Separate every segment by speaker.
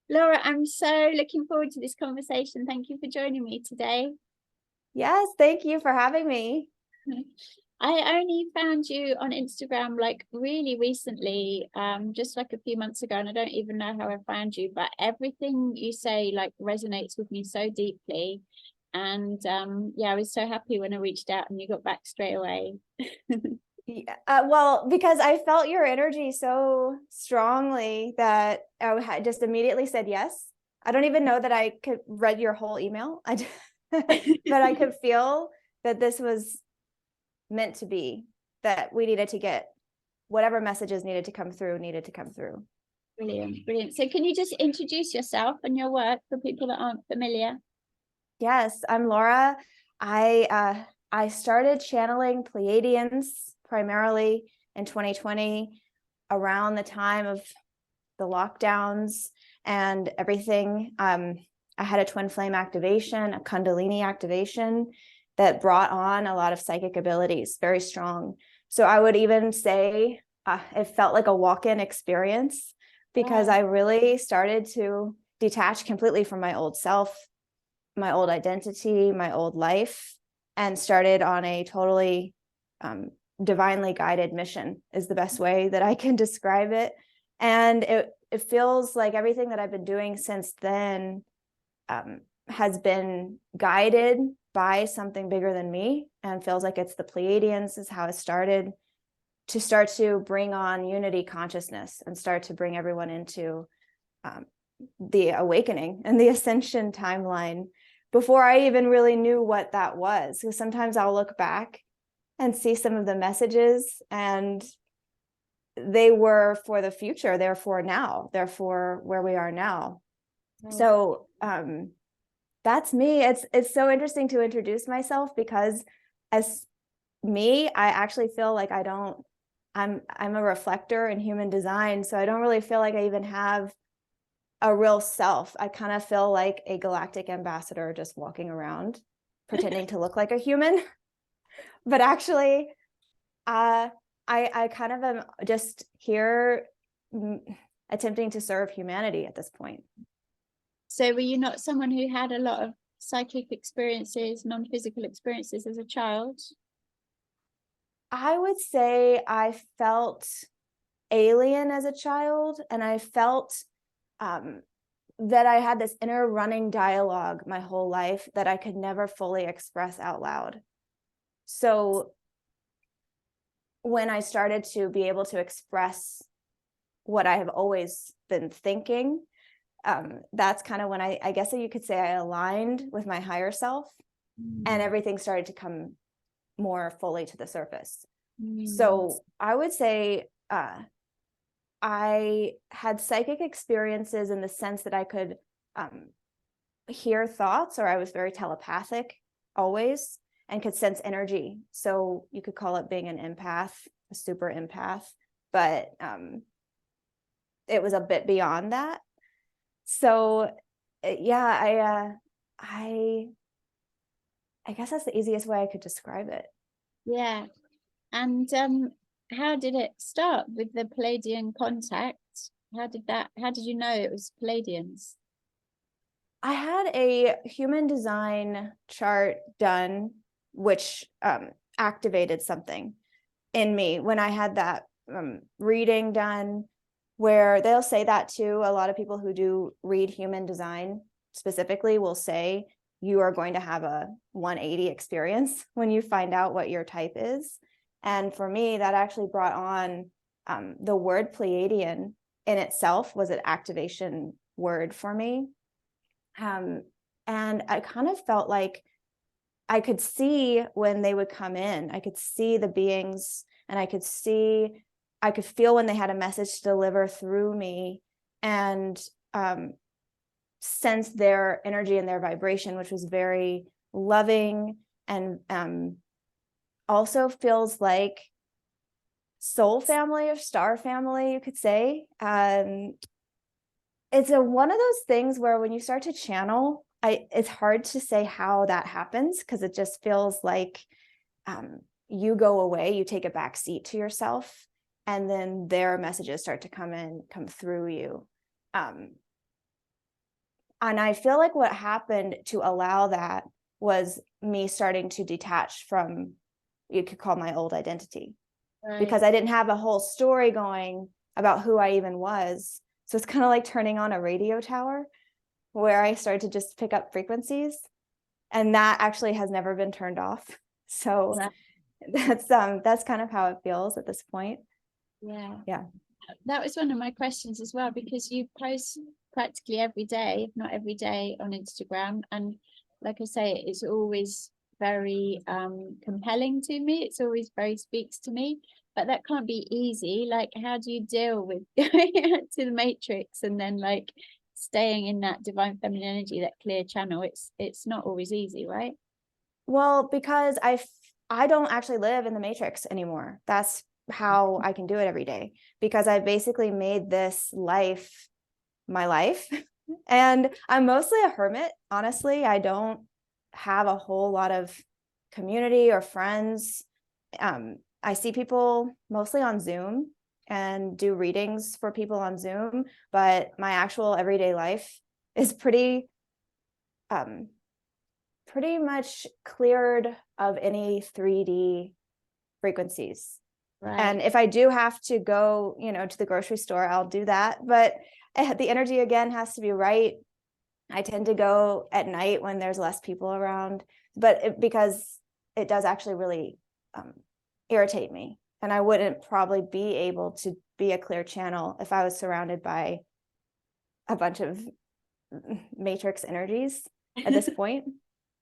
Speaker 1: Laura, I'm so looking forward to this conversation. Thank you for joining me today.
Speaker 2: Yes, thank you for having me.
Speaker 1: I only found you on Instagram like really recently, just like a few months ago, and I don't even know how I found you, but everything you say like resonates with me so deeply. And yeah, I was so happy when I reached out and you got back straight away.
Speaker 2: Well, because I felt your energy so strongly that I just immediately said yes. I don't even know that I could read your whole email, but I could feel that this was meant to be, that we needed to get whatever messages needed to come through.
Speaker 1: Brilliant, brilliant. So can you just introduce yourself and your work for people that aren't familiar?
Speaker 2: Yes, I'm Laura. I started channeling Pleiadians primarily in 2020, around the time of the lockdowns and everything. I had a twin flame activation, a Kundalini activation that brought on a lot of psychic abilities, very strong. So I would even say it felt like a walk-in experience, because I really started to detach completely from my old self, my old identity, my old life, and started on a totally divinely guided mission, is the best way that I can describe it. And it feels like everything that I've been doing since then has been guided by something bigger than me, and feels like it's the Pleiadians is how it started, to bring on unity consciousness and start to bring everyone into the awakening and the ascension timeline, before I even really knew what that was. Because sometimes I'll look back and see some of the messages, and they were for the future, they're for now, they're for where we are now. So that's me. It's so interesting to introduce myself, because as me, I actually feel like I'm a reflector in human design, so I don't really feel like I even have a real self. I kind of feel like a galactic ambassador just walking around pretending to look like a human. But actually, I kind of am just here attempting to serve humanity at this point.
Speaker 1: So were you not someone who had a lot of psychic experiences, non-physical experiences as a child?
Speaker 2: I would say I felt alien as a child, and I felt that I had this inner running dialogue my whole life that I could never fully express out loud. So when I started to be able to express what I have always been thinking, that's kind of when I guess you could say I aligned with my higher self, and everything started to come more fully to the surface. So I would say I had psychic experiences in the sense that I could hear thoughts, or I was very telepathic always, and could sense energy. So you could call it being an empath, a super empath, but it was a bit beyond that. So yeah, I guess that's the easiest way I could describe it.
Speaker 1: Yeah. And how did it start with the Pleaidian contact? How did you know it was Pleiadians?
Speaker 2: I had a human design chart done, which activated something in me when I had that reading done, where they'll say that too. A lot of people who do read human design specifically will say you are going to have a 180 experience when you find out what your type is. And for me, that actually brought on the word Pleaidian in itself was an activation word for me. And I kind of felt like I could see when they would come in, I could see the beings, and I could feel when they had a message to deliver through me, and sense their energy and their vibration, which was very loving, and also feels like soul family or star family, you could say. It's one of those things where when you start to channel, it's hard to say how that happens, because it just feels like you go away, you take a back seat to yourself, and then their messages start to come through you. And I feel like what happened to allow that was me starting to detach from, you could call my old identity, because I didn't have a whole story going about who I even was. So it's kind of like turning on a radio tower where I started to just pick up frequencies, and that actually has never been turned off. So that's kind of how it feels at this point.
Speaker 1: Yeah. That was one of my questions as well, because you post practically every day, if not every day, on Instagram, and like I say, it's always very compelling to me. It's always very speaks to me, but that can't be easy. Like, how do you deal with going to the matrix and then like staying in that divine feminine energy, that clear channel? It's not always easy, right?
Speaker 2: Well, because I don't actually live in the matrix anymore. That's how I can do it every day, because I basically made this life my life. And I'm mostly a hermit, honestly. I don't have a whole lot of community or friends. I see people mostly on Zoom and do readings for people on Zoom, but my actual everyday life is pretty much cleared of any 3D frequencies.
Speaker 1: Right.
Speaker 2: And if I do have to go, to the grocery store, I'll do that. But the energy again has to be right. I tend to go at night when there's less people around, but because it does actually really irritate me. And I wouldn't probably be able to be a clear channel if I was surrounded by a bunch of matrix energies at this point.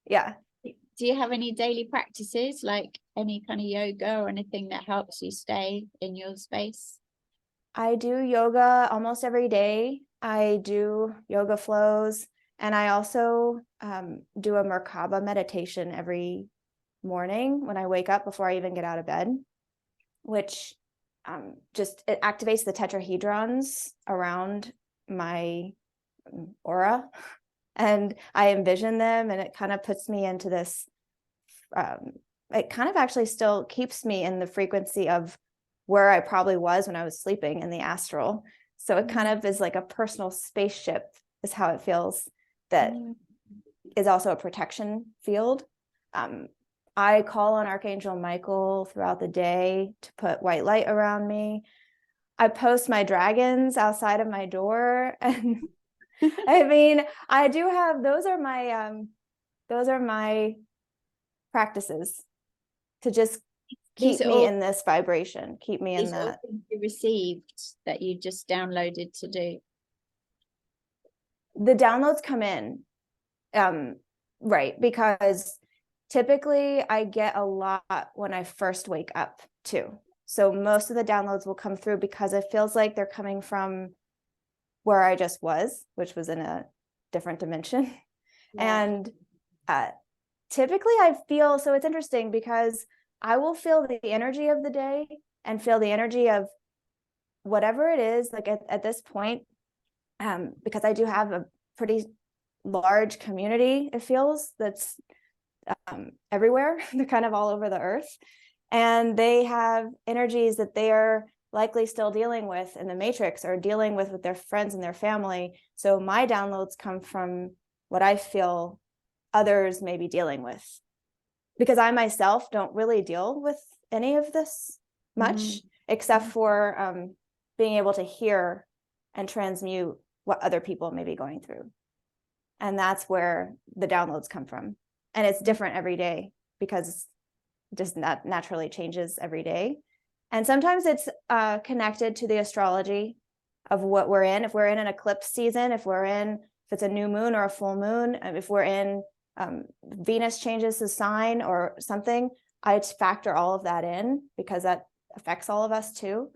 Speaker 2: Yeah.
Speaker 1: Do you have any daily practices, like any kind of yoga or anything that helps you stay in your space?
Speaker 2: I do yoga almost every day. I do yoga flows, and I also do a Merkaba meditation every morning when I wake up before I even get out of bed, which it activates the tetrahedrons around my aura, and I envision them, and it kind of puts me into this. It kind of actually still keeps me in the frequency of where I probably was when I was sleeping in the astral. So it kind of is like a personal spaceship, is how it feels, that is also a protection field. I call on Archangel Michael throughout the day to put white light around me. I post my dragons outside of my door. And I mean, I do have, those are my practices to just keep me in this vibration, keep me in that.
Speaker 1: You received that you just downloaded to do?
Speaker 2: The downloads come in, right, because typically I get a lot when I first wake up too. So most of the downloads will come through because it feels like they're coming from where I just was, which was in a different dimension. Yeah. And typically I feel, so it's interesting because I will feel the energy of the day and feel the energy of whatever it is, like at this point, because I do have a pretty large community, it feels, that's everywhere. They're kind of all over the earth. And they have energies that they are likely still dealing with in the matrix or dealing with their friends and their family. So my downloads come from what I feel others may be dealing with, because I myself don't really deal with any of this much, except for being able to hear and transmute what other people may be going through. And that's where the downloads come from. And it's different every day because just that naturally changes every day. And sometimes it's connected to the astrology of what we're in. If we're in an eclipse season, if it's a new moon or a full moon, if we're in Venus changes the sign or something, I factor all of that in because that affects all of us too.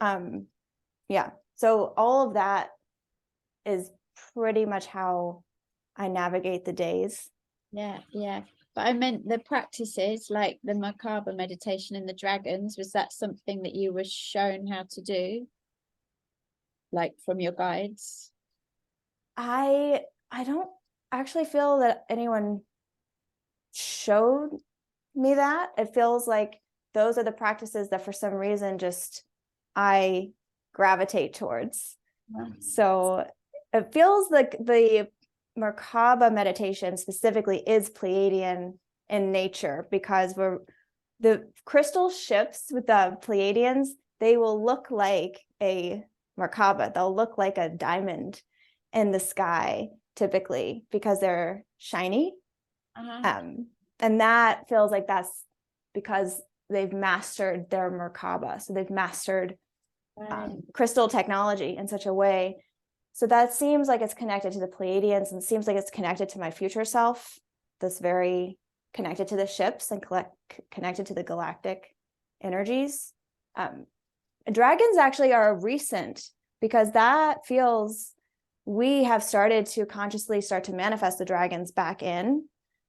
Speaker 2: Yeah. So all of that is pretty much how I navigate the days.
Speaker 1: Yeah. But I meant the practices, like the Merkaba meditation and the dragons. Was that something that you were shown how to do, like from your guides?
Speaker 2: I don't actually feel that anyone showed me that. It feels like those are the practices that for some reason just I gravitate towards.
Speaker 1: Wow.
Speaker 2: So it feels like the Merkaba meditation specifically is Pleiadian in nature, because the crystal ships with the Pleiadians, they will look like a Merkaba. They'll look like a diamond in the sky, typically, because they're shiny. And that feels like that's because they've mastered their Merkaba. So they've mastered crystal technology in such a way. So that seems like it's connected to the Pleiadians, and seems like it's connected to my future self, this very connected to the ships and connected to the galactic energies. Dragons actually are recent, because that feels, we have started to consciously start to manifest the dragons back in.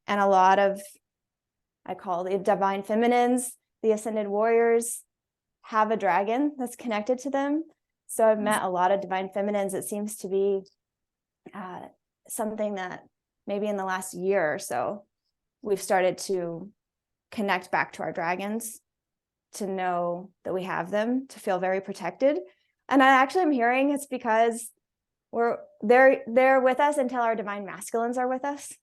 Speaker 2: And a lot of, I call the divine feminines, the ascended warriors, have a dragon that's connected to them. So I've met a lot of divine feminines. It seems to be something that maybe in the last year or so, we've started to connect back to our dragons, to know that we have them, to feel very protected. And I actually am hearing it's because they're with us until our divine masculines are with us.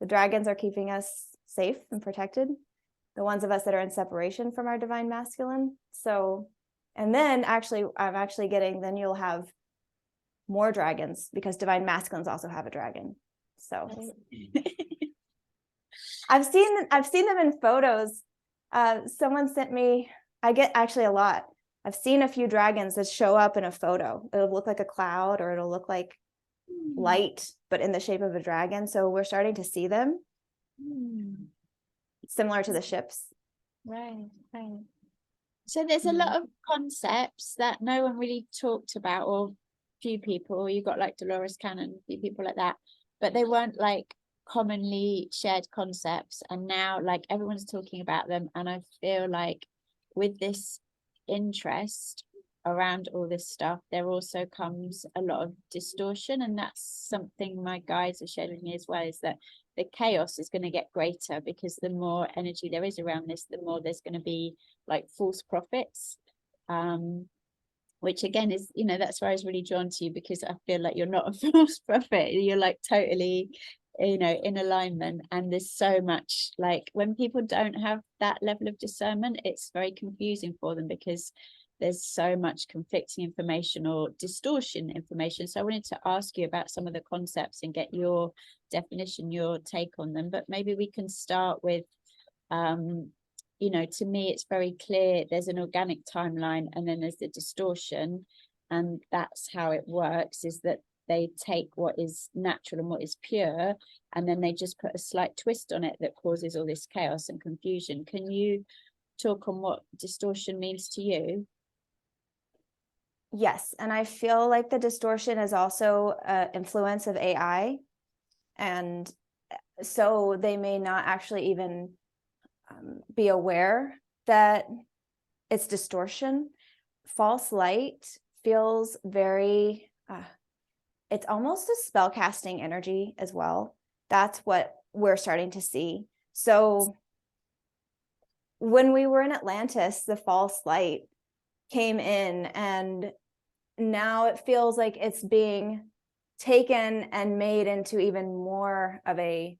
Speaker 2: The dragons are keeping us safe and protected, the ones of us that are in separation from our divine masculine. So, and then I'm actually getting, then you'll have more dragons, because divine masculines also have a dragon. So I've seen them in photos. Someone sent me, I get actually a lot. I've seen a few dragons that show up in a photo. It'll look like a cloud, or it'll look like light, but in the shape of a dragon. So we're starting to see them, similar to the ships.
Speaker 1: Right. So there's a lot of concepts that no one really talked about, or few people. You got like Dolores Cannon, a few people like that, but they weren't like commonly shared concepts. And now like everyone's talking about them, and I feel like with this interest around all this stuff, there also comes a lot of distortion. And that's something my guides have shared with me as well, is that the chaos is going to get greater, because the more energy there is around this, the more there's going to be like false prophets, which again is, that's where I was really drawn to you, because I feel like you're not a false prophet. You're like totally, in alignment. And there's so much, like when people don't have that level of discernment, it's very confusing for them, because there's so much conflicting information or distortion information. So I wanted to ask you about some of the concepts and get your definition, your take on them. But maybe we can start with, to me, it's very clear there's an organic timeline, and then there's the distortion. And that's how it works, is that they take what is natural and what is pure, and then they just put a slight twist on it that causes all this chaos and confusion. Can you talk on what distortion means to you?
Speaker 2: Yes, and I feel like the distortion is also an influence of AI, and so they may not actually even be aware that it's distortion. False light feels very, it's almost a spell casting energy as well. That's what we're starting to see. So when we were in Atlantis, the false light came in, and now it feels like it's being taken and made into even more of a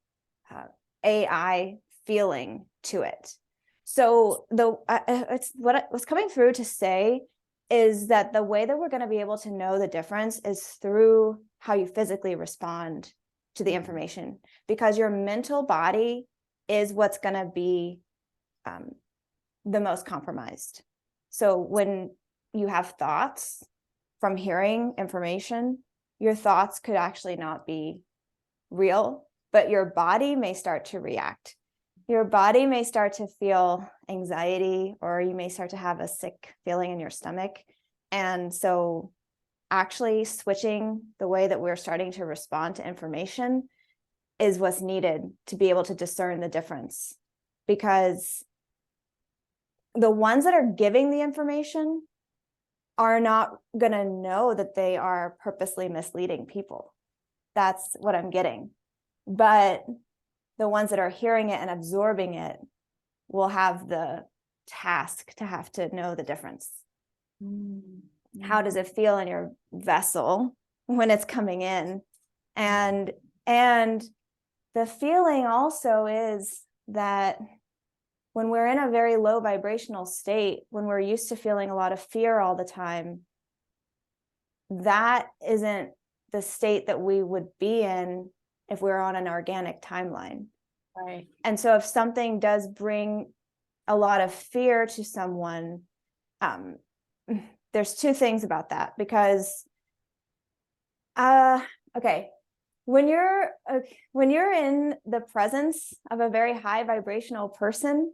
Speaker 2: AI feeling to it. So it's what I was coming through to say is that the way that we're going to be able to know the difference is through how you physically respond to the information, because your mental body is what's going to be the most compromised. So when you have thoughts from hearing information, your thoughts could actually not be real, but your body may start to react. Your body may start to feel anxiety, or you may start to have a sick feeling in your stomach. And so actually switching the way that we're starting to respond to information is what's needed to be able to discern the difference, because the ones that are giving the information are not going to know that they are purposely misleading people. That's what I'm getting. But the ones that are hearing it and absorbing it will have the task to have to know the difference. How does it feel in your vessel when it's coming in? And the feeling also is that when we're in a very low vibrational state, when we're used to feeling a lot of fear all the time, that isn't the state that we would be in if we're on an organic timeline.
Speaker 1: Right.
Speaker 2: And so if something does bring a lot of fear to someone, there's two things about that, because okay, when you're in the presence of a very high vibrational person,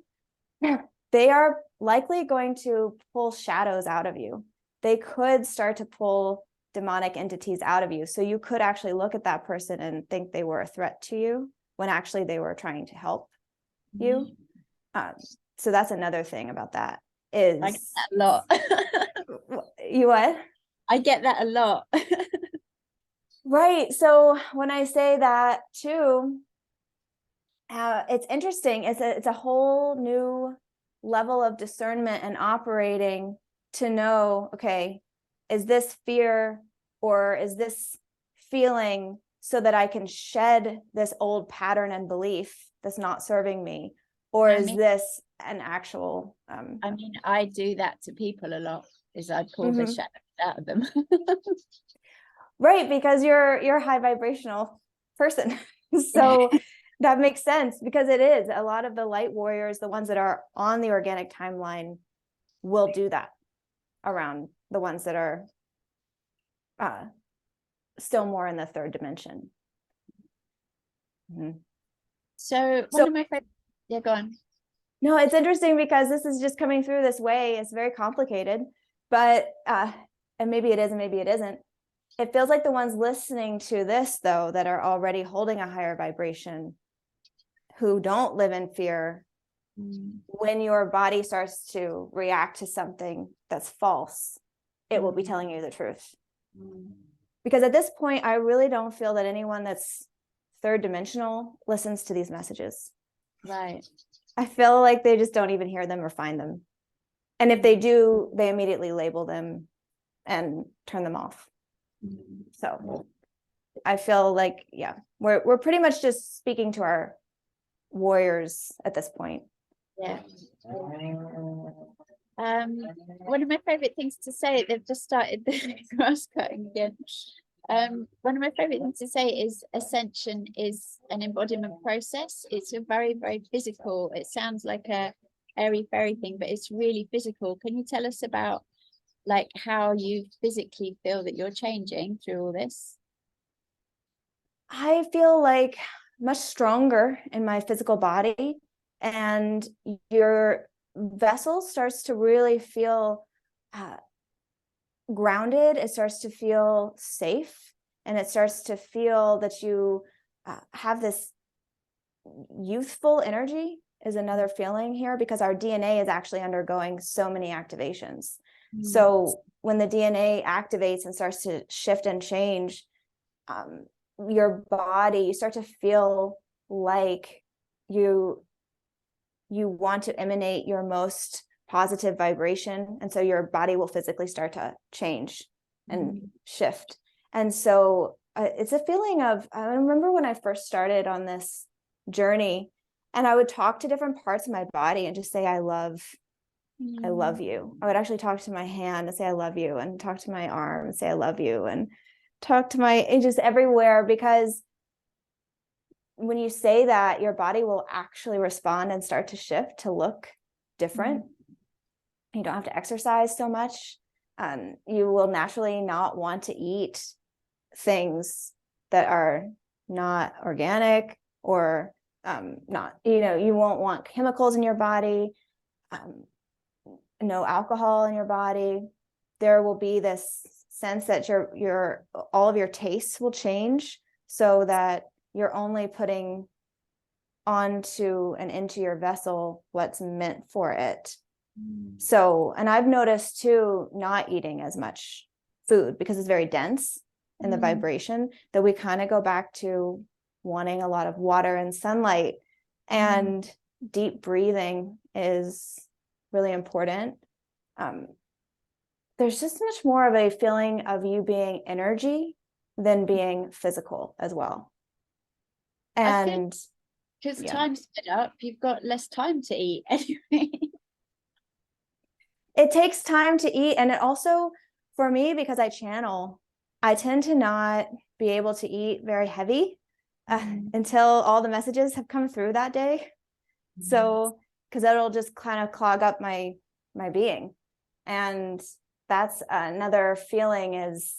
Speaker 2: they are likely going to pull shadows out of you. They could start to pull demonic entities out of you. So you could actually look at that person and think they were a threat to you when actually they were trying to help you. So that's another thing about that. Is
Speaker 1: I get that a lot.
Speaker 2: You what?
Speaker 1: I get that a lot.
Speaker 2: Right. So when I say that too, it's interesting. It's a whole new level of discernment and operating to know, okay, is this fear or is this feeling so that I can shed this old pattern and belief that's not serving me? Or is this an actual...
Speaker 1: I mean, I do that to people a lot, is I pull the shadows out of them.
Speaker 2: Right, because you're a high vibrational person. So that makes sense, because it is a lot of the light warriors, the ones that are on the organic timeline, will do that around the ones that are still more in the third dimension.
Speaker 1: So one of my favorite... Yeah, go on.
Speaker 2: No, it's interesting because this is just coming through this way. It's very complicated, but and maybe it is and maybe it isn't. It feels like the ones listening to this, though, that are already holding a higher vibration, who don't live in fear, when your body starts to react to something that's false, it will be telling you the truth. Because at this point, I really don't feel that anyone that's third dimensional listens to these messages.
Speaker 1: Right.
Speaker 2: I feel like they just don't even hear them or find them. And if they do, they immediately label them and turn them off. So I feel like, yeah, we're pretty much just speaking to our warriors at this point.
Speaker 1: Yeah. One of my favorite things to say, they've just started the grass cutting again. One of my favorite things to say is ascension is an embodiment process. It's a very, very physical. It sounds like a airy fairy thing, but it's really physical. Can you tell us about like how you physically feel that you're changing through all this?
Speaker 2: I feel like much stronger in my physical body, and your vessel starts to really feel grounded. It starts to feel safe, and it starts to feel that you have this youthful energy is another feeling here, because our DNA is actually undergoing so many activations. So when the DNA activates and starts to shift and change, your body, you start to feel like you want to emanate your most positive vibration. And so your body will physically start to change and shift. And so it's a feeling of, I remember when I first started on this journey, and I would talk to different parts of my body and just say, I love you. I would actually talk to my hand and say, I love you, and talk to my arm and say, I love you, and talk to my, just everywhere, because when you say that, your body will actually respond and start to shift to look different. You don't have to exercise so much. You will naturally not want to eat things that are not organic or not, you won't want chemicals in your body, no alcohol in your body. There will be this sense that your all of your tastes will change, so that you're only putting onto and into your vessel what's meant for it. So, and I've noticed too, not eating as much food because it's very dense in the vibration, that we kind of go back to wanting a lot of water and sunlight, and deep breathing is really important. there's just much more of a feeling of you being energy than being physical as well. And
Speaker 1: because time's sped up, you've got less time to eat anyway.
Speaker 2: It takes time to eat. And it also, for me, because I channel, I tend to not be able to eat very heavy until all the messages have come through that day. So, because it'll just kind of clog up my being. And that's another feeling, is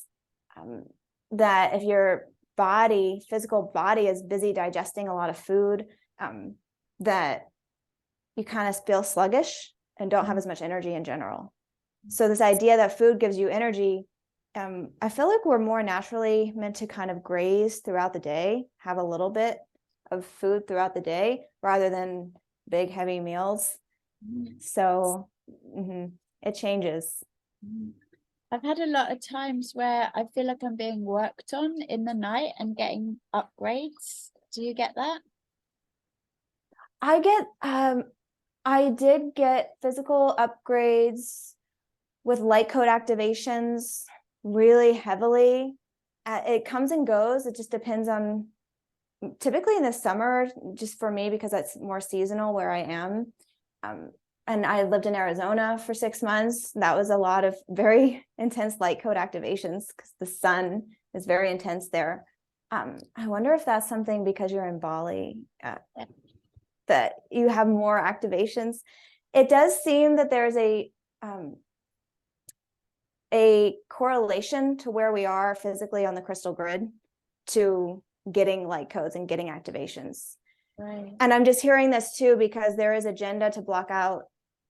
Speaker 2: that if your physical body is busy digesting a lot of food, that you kind of feel sluggish and don't have as much energy in general. So this idea that food gives you energy, I feel like we're more naturally meant to kind of graze throughout the day, have a little bit of food throughout the day rather than big heavy meals. So it changes.
Speaker 1: I've had a lot of times where I feel like I'm being worked on in the night and getting upgrades. Do you get that?
Speaker 2: I did get physical upgrades with light code activations really heavily. It comes and goes. It just depends on, typically in the summer, just for me, because that's more seasonal where I am. And I lived in Arizona for 6 months. That was a lot of very intense light code activations because the sun is very intense there. I wonder if that's something because you're in Bali, that you have more activations. It does seem that there's a correlation to where we are physically on the crystal grid to getting light codes and getting activations.
Speaker 1: Right.
Speaker 2: And I'm just hearing this too, because there is agenda to block out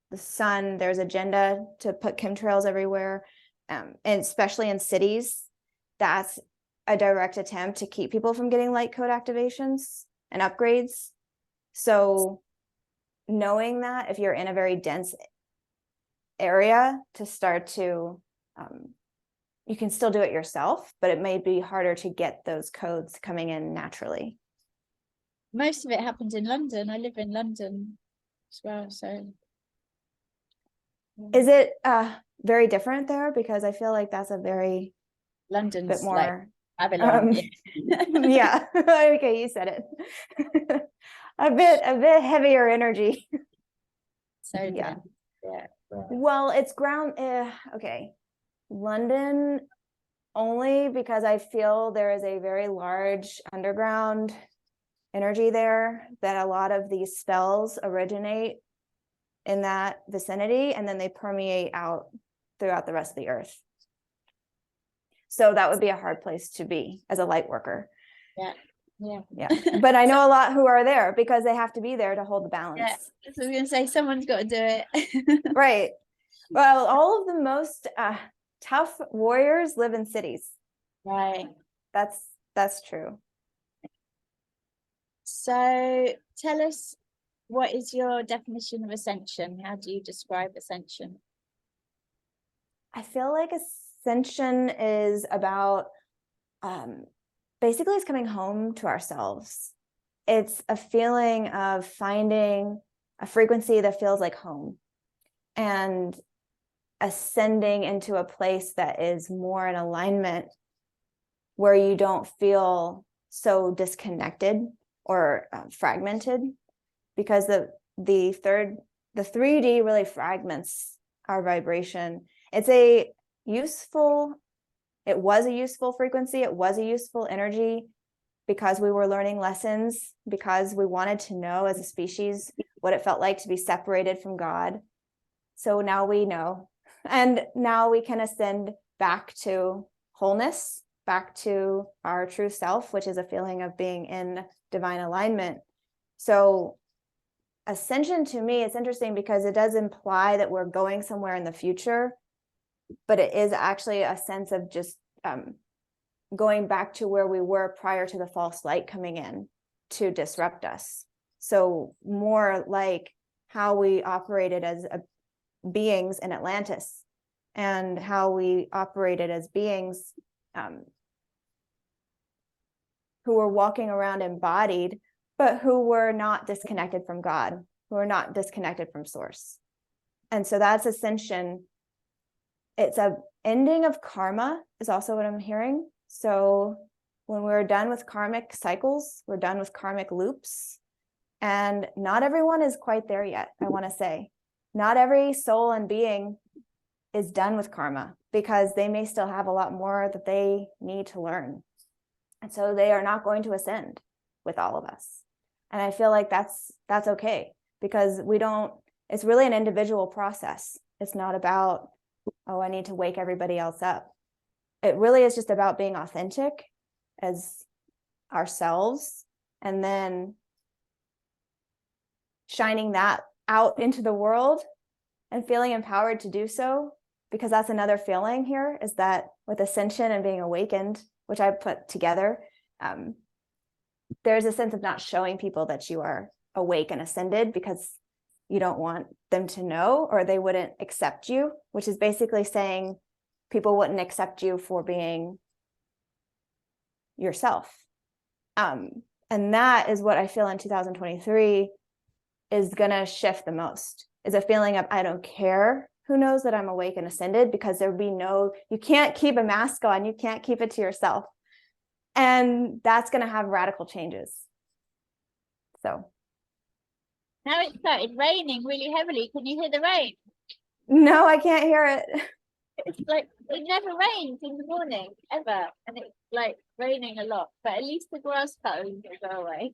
Speaker 2: the sun. There's agenda to put chemtrails everywhere, and especially in cities. That's a direct attempt to keep people from getting light code activations and upgrades. So knowing that if you're in a very dense area, to start to, you can still do it yourself, but it may be harder to get those codes coming in naturally.
Speaker 1: Most of it happens in London. I live in London as well, so.
Speaker 2: Is it very different there? Because I feel like that's a very
Speaker 1: London's
Speaker 2: bit more
Speaker 1: like Babylon.
Speaker 2: Yeah. Okay, you said it. a bit heavier energy.
Speaker 1: So
Speaker 2: yeah.
Speaker 1: Yeah.
Speaker 2: Well, it's okay. London, only because I feel there is a very large underground energy there, that a lot of these spells originate in that vicinity and then they permeate out throughout the rest of the earth. So that would be a hard place to be as a light worker.
Speaker 1: Yeah.
Speaker 2: But I know a lot who are there because they have to be there to hold the balance.
Speaker 1: Yeah, so I was gonna say someone's got to do it.
Speaker 2: Right. Well, all of the most tough warriors live in cities.
Speaker 1: Right.
Speaker 2: That's true.
Speaker 1: So tell us, what is your definition of ascension? How do you describe ascension?
Speaker 2: I feel like ascension is about basically it's coming home to ourselves. It's a feeling of finding a frequency that feels like home and ascending into a place that is more in alignment, where you don't feel so disconnected or fragmented, because the 3D really fragments our vibration. It was a useful frequency. It was a useful energy because we were learning lessons, because we wanted to know as a species what it felt like to be separated from God. So now we know, and now we can ascend back to wholeness, back to our true self, which is a feeling of being in divine alignment. So ascension, to me, it's interesting because it does imply that we're going somewhere in the future, but it is actually a sense of just going back to where we were prior to the false light coming in to disrupt us. So more like how we operated as beings in Atlantis, and how we operated as beings who were walking around embodied, but who were not disconnected from God, who were not disconnected from source. And so that's ascension it's a ending of karma is also what I'm hearing. So when we're done with karmic cycles, we're done with karmic loops. And not everyone is quite there yet, I want to say. Not every soul and being is done with karma, because they may still have a lot more that they need to learn. And so they are not going to ascend with all of us. And I feel like that's okay, because it's really an individual process. It's not about, oh, I need to wake everybody else up. It really is just about being authentic as ourselves, and then shining that out into the world and feeling empowered to do so. Because that's another feeling here, is that with ascension and being awakened, which I put together, there's a sense of not showing people that you are awake and ascended, because you don't want them to know, or they wouldn't accept you, which is basically saying people wouldn't accept you for being yourself. And that is what I feel in 2023 is going to shift the most, is a feeling of, I don't care who knows that I'm awake and ascended, because you can't keep a mask on, you can't keep it to yourself. And that's going to have radical changes. So.
Speaker 1: Now it started raining really heavily. Can you hear the rain?
Speaker 2: No, I can't hear it.
Speaker 1: It's like, it never rains in the morning, ever. And it's like raining a lot, but at least the grass cuttings will go away.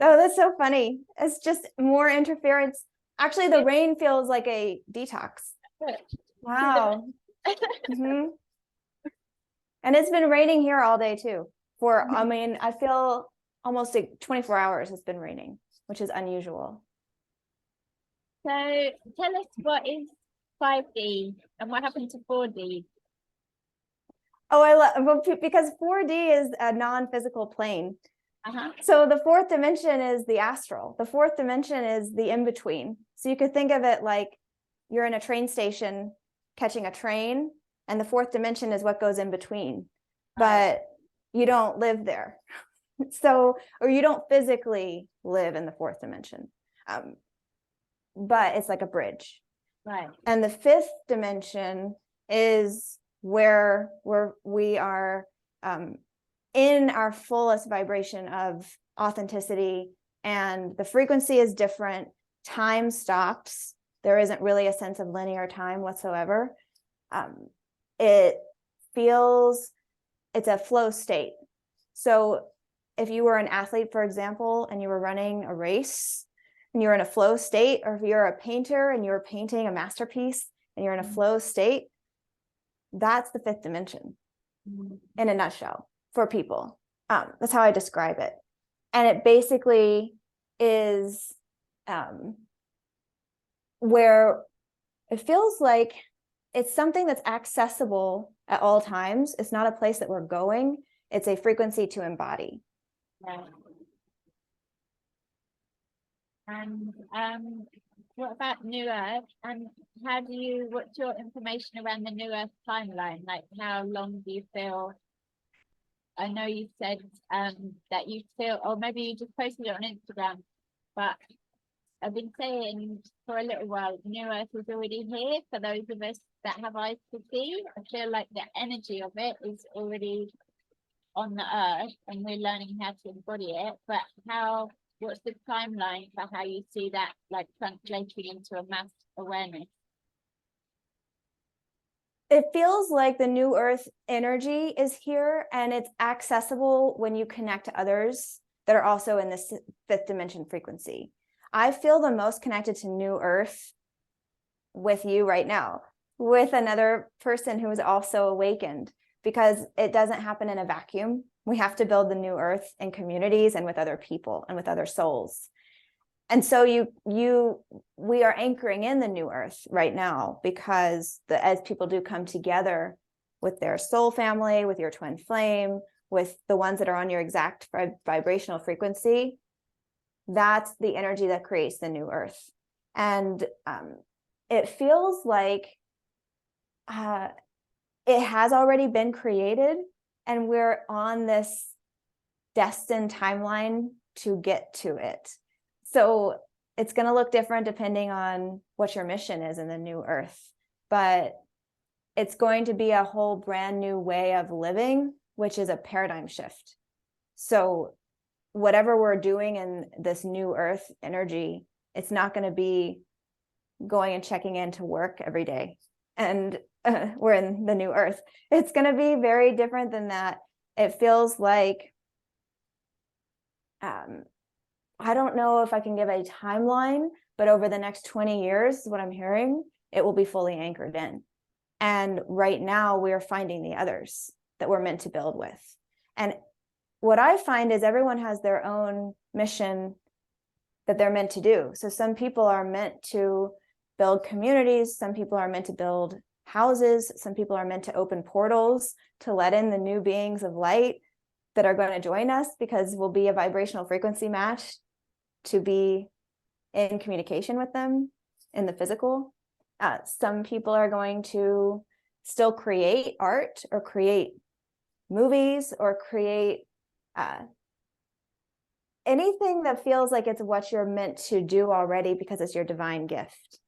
Speaker 2: Oh, that's so funny. It's just more interference. Actually, the rain feels like a detox. Wow. Mm-hmm. And it's been raining here all day too. I feel almost 24 hours it's been raining, which is unusual.
Speaker 1: So tell us, what is 5D and what happened to 4D?
Speaker 2: Oh, I love, because 4D is a non-physical plane. So the fourth dimension is the astral. The fourth dimension is the in-between. So you could think of it like you're in a train station catching a train, and the fourth dimension is what goes in between, but you don't live there. Or you don't physically live in the fourth dimension, but it's like a bridge.
Speaker 1: Right.
Speaker 2: And the fifth dimension is where we are in our fullest vibration of authenticity, and the frequency is different. Time stops. There isn't really a sense of linear time whatsoever. It's a flow state. So if you were an athlete, for example, and you were running a race and you're in a flow state, or if you're a painter and you're painting a masterpiece and you're in a flow state, that's the fifth dimension in a nutshell for people. That's how I describe it. And it basically is where it feels like it's something that's accessible at all times. It's not a place that we're going. It's a frequency to embody.
Speaker 1: Right. And what about New Earth? And what's your information around the New Earth timeline? Like, how long do you feel? I know you said that you feel, or maybe you just posted it on Instagram, but I've been saying for a little while, New Earth is already here for those of us that have eyes to see. I feel like the energy of it is already on the earth and we're learning how to embody it. But what's the timeline for how you see that like translating into a mass awareness?
Speaker 2: It feels like the New Earth energy is here, and it's accessible when you connect to others that are also in this fifth dimension frequency. I feel the most connected to New Earth with you right now, with another person who is also awakened, because it doesn't happen in a vacuum. We have to build the New Earth in communities and with other people and with other souls. And so we are anchoring in the New Earth right now, because as people do come together with their soul family, with your twin flame, with the ones that are on your exact vibrational frequency, that's the energy that creates the New Earth. And it feels like it has already been created, and we're on this destined timeline to get to it. So it's going to look different depending on what your mission is in the New Earth, but it's going to be a whole brand new way of living, which is a paradigm shift. So whatever we're doing in this new earth energy, it's not going to be going and checking in to work every day and we're in the new earth. It's going to be very different than that. It feels like, I don't know if I can give a timeline, but over the next 20 years, what I'm hearing, it will be fully anchored in. And right now we're finding the others that we're meant to build with. And what I find is everyone has their own mission that they're meant to do. So some people are meant to build communities. Some people are meant to build houses. Some people are meant to open portals to let in the new beings of light that are going to join us, because we'll be a vibrational frequency match to be in communication with them in the physical. Some people are going to still create art or create movies or create anything that feels like it's what you're meant to do already, because it's your divine gift.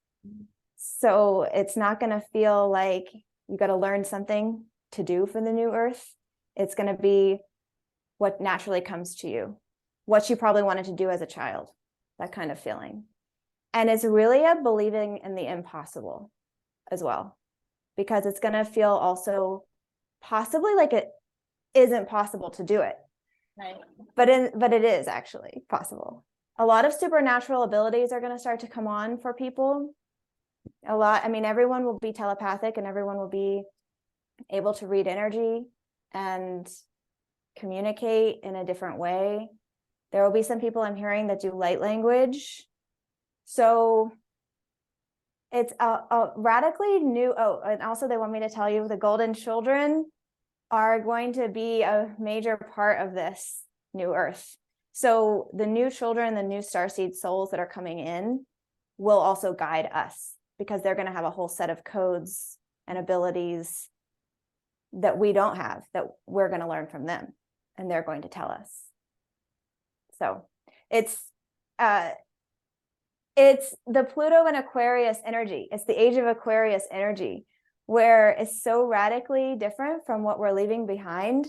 Speaker 2: So it's not going to feel like you got to learn something to do for the new earth. It's going to be what naturally comes to you, what you probably wanted to do as a child, that kind of feeling. And it's really a believing in the impossible as well, because it's going to feel also possibly like it isn't possible to do it.
Speaker 1: Right.
Speaker 2: But it is actually possible. A lot of supernatural abilities are going to start to come on for people. Everyone will be telepathic and everyone will be able to read energy and communicate in a different way. There will be some people I'm hearing that do light language. So it's a radically new. Oh, and also they want me to tell you the golden children are going to be a major part of this new earth. So the new children, the new starseed souls that are coming in will also guide us, because they're going to have a whole set of codes and abilities that we don't have, that we're going to learn from them, and they're going to tell us. So it's the Pluto and Aquarius energy. It's the age of Aquarius energy, where it's so radically different from what we're leaving behind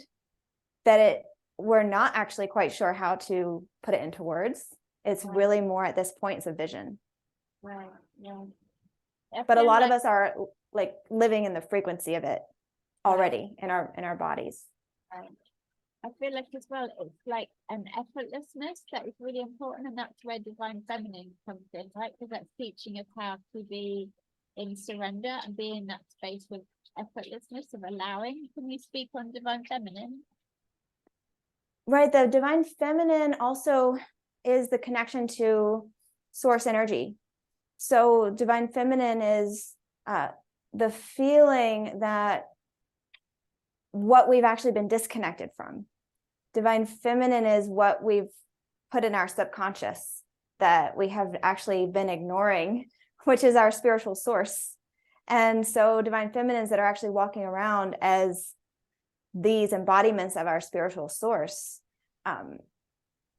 Speaker 2: that we're not actually quite sure how to put it into words. It's
Speaker 1: Right.
Speaker 2: really more at this point, it's a vision.
Speaker 1: Right. Yeah.
Speaker 2: But a lot of us are like living in the frequency of it already in our bodies.
Speaker 1: Right. I feel like as well, it's like an effortlessness that is really important, and that's where divine feminine comes in, right? Because that's teaching us how to be in surrender and be in that space with effortlessness of allowing. Can you speak on divine feminine?
Speaker 2: Right. The divine feminine also is the connection to source energy. So divine feminine is the feeling that what we've actually been disconnected from. Divine feminine is what we've put in our subconscious that we have actually been ignoring, which is our spiritual source. And so divine feminines that are actually walking around as these embodiments of our spiritual source,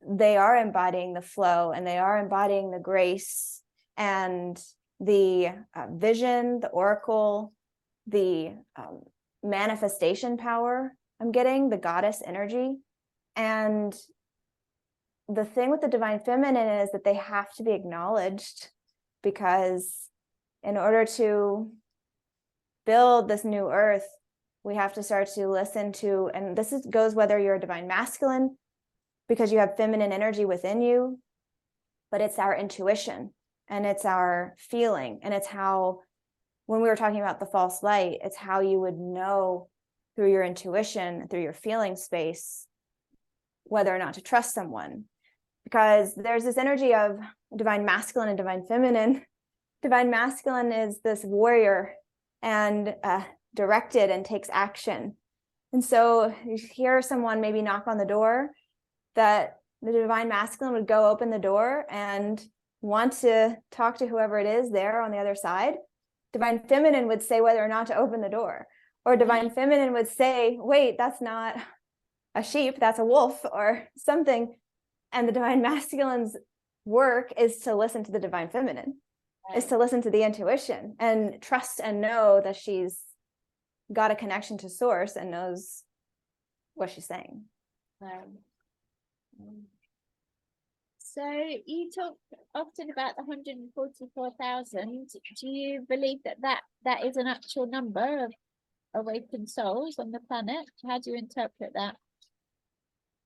Speaker 2: they are embodying the flow, and they are embodying the grace and the vision, the oracle, the manifestation power I'm getting, the goddess energy. And the thing with the divine feminine is that they have to be acknowledged, because in order to build this new earth, we have to start to listen to, and goes whether you're a divine masculine, because you have feminine energy within you, but it's our intuition and it's our feeling. And it's how, when we were talking about the false light, it's how you would know through your intuition, through your feeling space, whether or not to trust someone. Because there's this energy of divine masculine and divine feminine. Divine masculine is this warrior and directed and takes action. And so you hear someone maybe knock on the door, that the divine masculine would go open the door and want to talk to whoever it is there on the other side. Divine feminine would say whether or not to open the door, or divine feminine would say, wait, that's not a sheep, that's a wolf or something. And the divine masculine's work is to listen to the divine feminine, is to listen to the intuition and trust and know that she's got a connection to source and knows what she's saying.
Speaker 1: So you talk often about the 144,000. Do you believe that is an actual number of awakened souls on the planet? How do you interpret that?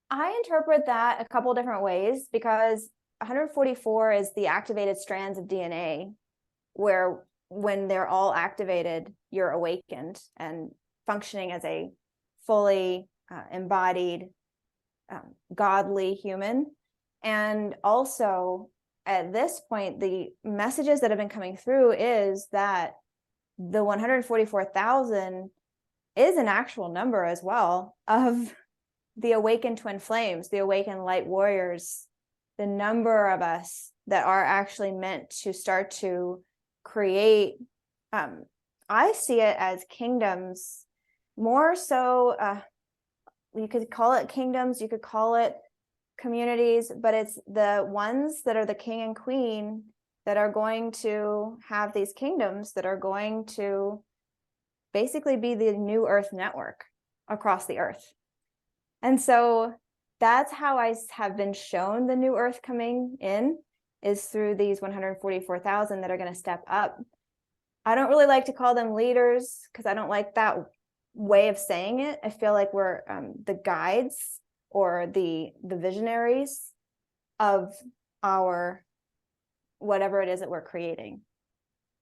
Speaker 2: I interpret that a couple different ways, because 144 is the activated strands of DNA, where when they're all activated, you're awakened and functioning as a fully embodied, godly human. And also at this point, the messages that have been coming through is that the 144,000 is an actual number as well of the awakened twin flames, the awakened light warriors, the number of us that are actually meant to start to create. I see it as kingdoms, more so. You could call it kingdoms, you could call it communities, but it's the ones that are the king and queen that are going to have these kingdoms that are going to basically be the new earth network across the earth. And so that's how I have been shown the new earth coming in, is through these 144,000 that are going to step up. I don't really like to call them leaders, because I don't like that way of saying it. I feel like we're the guides or the visionaries of our whatever it is that we're creating.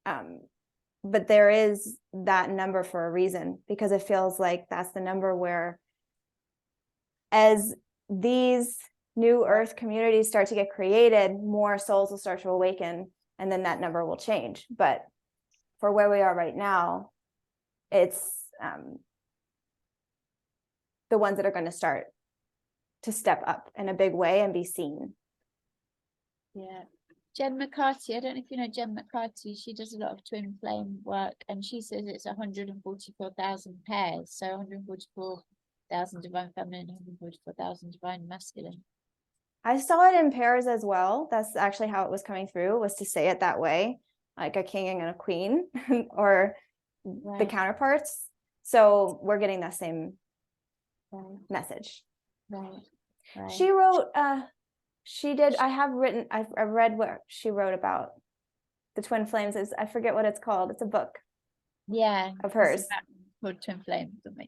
Speaker 2: But there is that number for a reason, because it feels like that's the number where, as these new earth communities start to get created, more souls will start to awaken, and then that number will change. But for where we are right now, it's the ones that are going to start to step up in a big way and be seen.
Speaker 1: Yeah. Jen McCarthy, I don't know if you know Jen McCarthy, she does a lot of twin flame work, and she says it's 144,000 pairs, so 144,000 divine feminine, 144,000 divine masculine.
Speaker 2: I saw it in pairs as well. That's actually how it was coming through, was to say it that way, like a king and a queen, or the counterparts. So we're getting that same message.
Speaker 1: Right.
Speaker 2: She wrote, I've read what she wrote about the twin flames. I forget what it's called. It's a book.
Speaker 1: Yeah.
Speaker 2: Of hers.
Speaker 1: Called Twin Flames, something.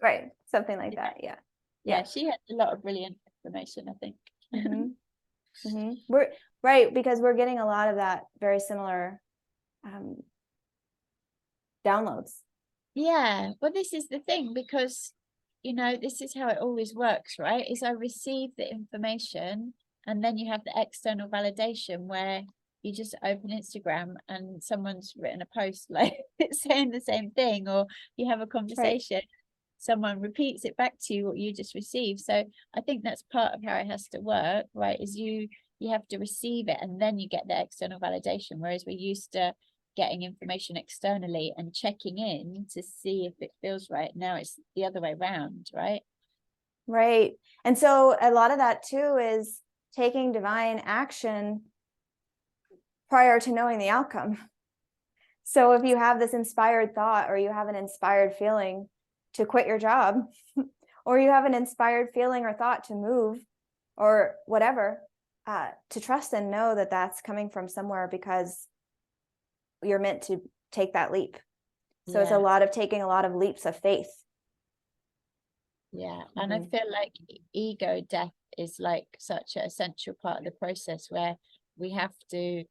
Speaker 2: Right. Something like that. Yeah.
Speaker 1: She had a lot of brilliant information, I think.
Speaker 2: We're right, because we're getting a lot of that very similar downloads.
Speaker 1: Yeah. Well, this is the thing, because this is how it always works, right? Is I receive the information, and then you have the external validation, where you just open Instagram and someone's written a post like saying the same thing, or you have a conversation, someone repeats it back to you what you just received. So I think that's part of how it has to work, right? Is you have to receive it, and then you get the external validation, whereas we're used to getting information externally and checking in to see if it feels right. Now it's the other way around, right?
Speaker 2: And so a lot of that too is taking divine action prior to knowing the outcome. So if you have this inspired thought, or you have an inspired feeling to quit your job, or you have an inspired feeling or thought to move, or whatever, to trust and know that that's coming from somewhere, because you're meant to take that leap. So it's a lot of taking a lot of leaps of faith.
Speaker 1: And I feel like ego death is like such an essential part of the process, where we have to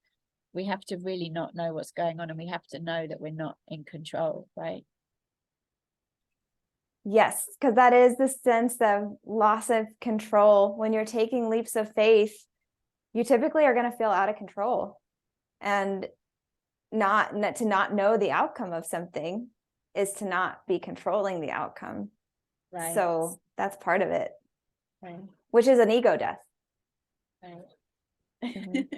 Speaker 1: really not know what's going on, and we have to know that we're not in control, right?
Speaker 2: Yes, because that is the sense of loss of control. When you're taking leaps of faith, you typically are going to feel out of control, and not to not know the outcome of something is to not be controlling the outcome.
Speaker 1: Right.
Speaker 2: So that's part of it,
Speaker 1: right.
Speaker 2: Which is an ego death.
Speaker 1: Right.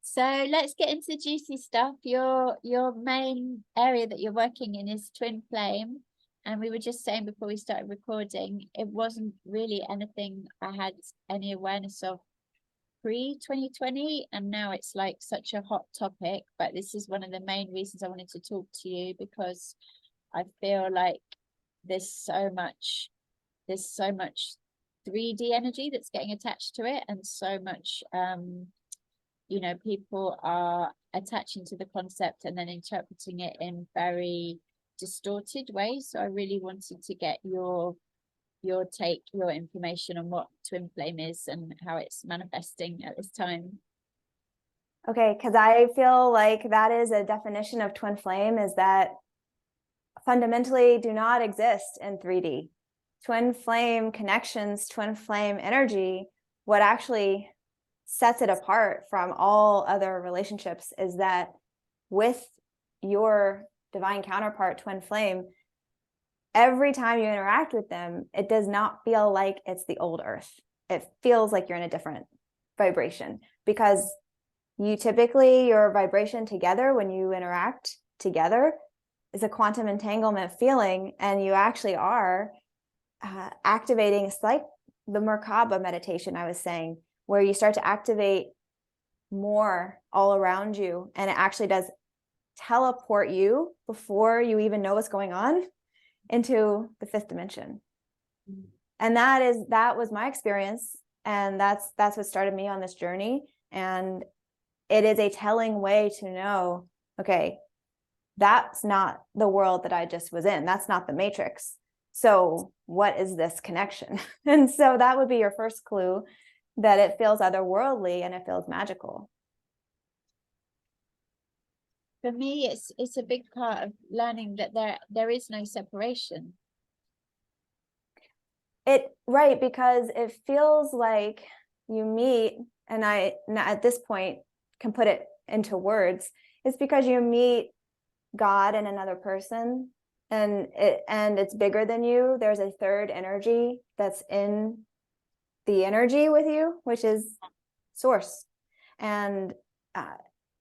Speaker 1: So let's get into the juicy stuff. Your main area that you're working in is twin flame, and we were just saying before we started recording, it wasn't really anything I had any awareness of pre-2020, and now it's like such a hot topic. But this is one of the main reasons I wanted to talk to you, because I feel like there's so much 3D energy that's getting attached to it, and so much you know, people are attaching to the concept and then interpreting it in very distorted ways. So I really wanted to get your take, your information on what twin flame is and how it's manifesting at this time.
Speaker 2: Okay, because I feel like that is a definition of twin flame, is that fundamentally do not exist in 3D. Twin flame connections, twin flame energy, what actually sets it apart from all other relationships is that with your divine counterpart, twin flame, every time you interact with them, it does not feel like it's the old earth. It feels like you're in a different vibration, because your vibration together when you interact together is a quantum entanglement feeling, and you actually are activating. It's like the Merkaba meditation I was saying, where you start to activate more all around you, and it actually does teleport you before you even know what's going on into the fifth dimension. And that was my experience, and that's what started me on this journey. And it is a telling way to know, okay, that's not the world that I just was in. That's not the matrix. So what is this connection? And so that would be your first clue, that it feels otherworldly and it feels magical.
Speaker 1: For me, it's a big part of learning that there is no separation.
Speaker 2: Right, because it feels like you meet, and I at this point can put it into words, it's because you meet God in another person, and it's bigger than you. There's a third energy that's in the energy with you, which is source, and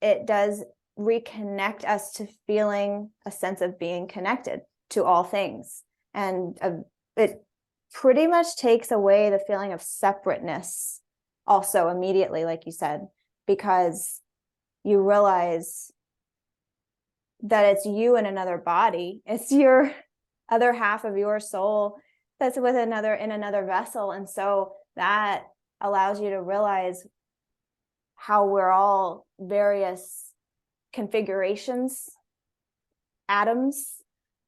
Speaker 2: it does reconnect us to feeling a sense of being connected to all things, and it pretty much takes away the feeling of separateness also immediately, like you said, because you realize that it's you in another body. It's your other half of your soul that's with in another vessel. And so that allows you to realize how we're all various configurations, atoms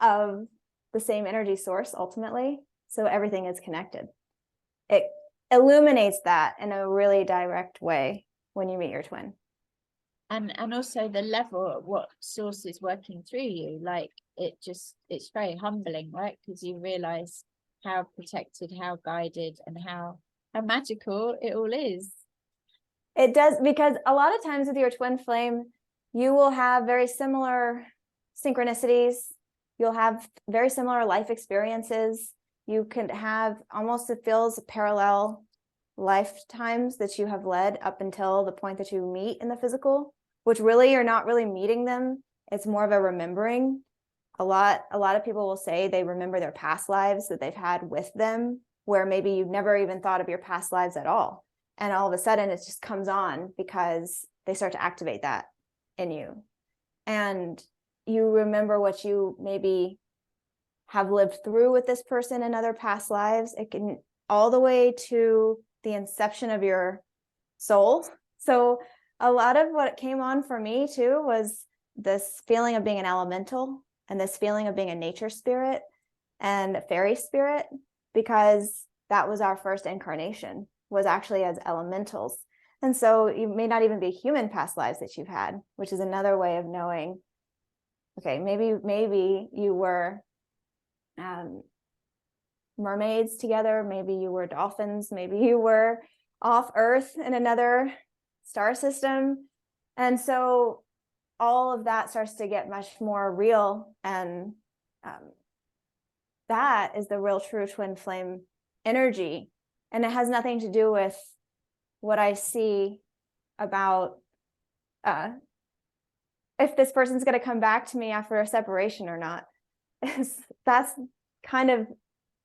Speaker 2: of the same energy source ultimately. So everything is connected. It illuminates that in a really direct way when you meet your twin.
Speaker 1: And also the level of what source is working through you, like it's very humbling, right? Because you realize how protected, how guided, and how magical it all is.
Speaker 2: It does, because a lot of times with your twin flame, you will have very similar synchronicities. You'll have very similar life experiences. You can have almost, it feels parallel lifetimes that you have led up until the point that you meet in the physical, which really you're not really meeting them. It's more of a remembering. A lot of people will say they remember their past lives that they've had with them, where maybe you've never even thought of your past lives at all. And all of a sudden it just comes on because they start to activate that in you. And you remember what you maybe have lived through with this person in other past lives. It can all the way to the inception of your soul. So a lot of what came on for me too was this feeling of being an elemental, and this feeling of being a nature spirit and a fairy spirit, because that was our first incarnation, was actually as elementals. And so you may not even be human past lives that you've had, which is another way of knowing, okay, maybe you were mermaids together, maybe you were dolphins, maybe you were off Earth in another star system. And so all of that starts to get much more real, and that is the real true twin flame energy. And it has nothing to do with what I see about if this person's going to come back to me after a separation or not. That's kind of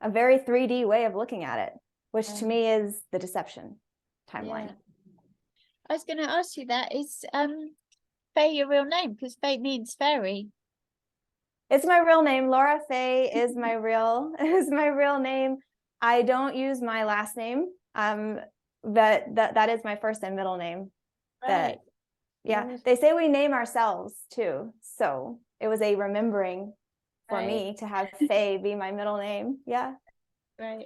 Speaker 2: a very 3D way of looking at it, which to me is the deception timeline.
Speaker 1: Yeah. I was going to ask you that, is Faye your real name? Because Faye means fairy.
Speaker 2: It's my real name. Laura Faye is my real name. I don't use my last name. That is my first and middle name.
Speaker 1: Right.
Speaker 2: Yeah, they say we name ourselves too. So it was a remembering for me to have Faye be my middle name. Yeah.
Speaker 1: Right.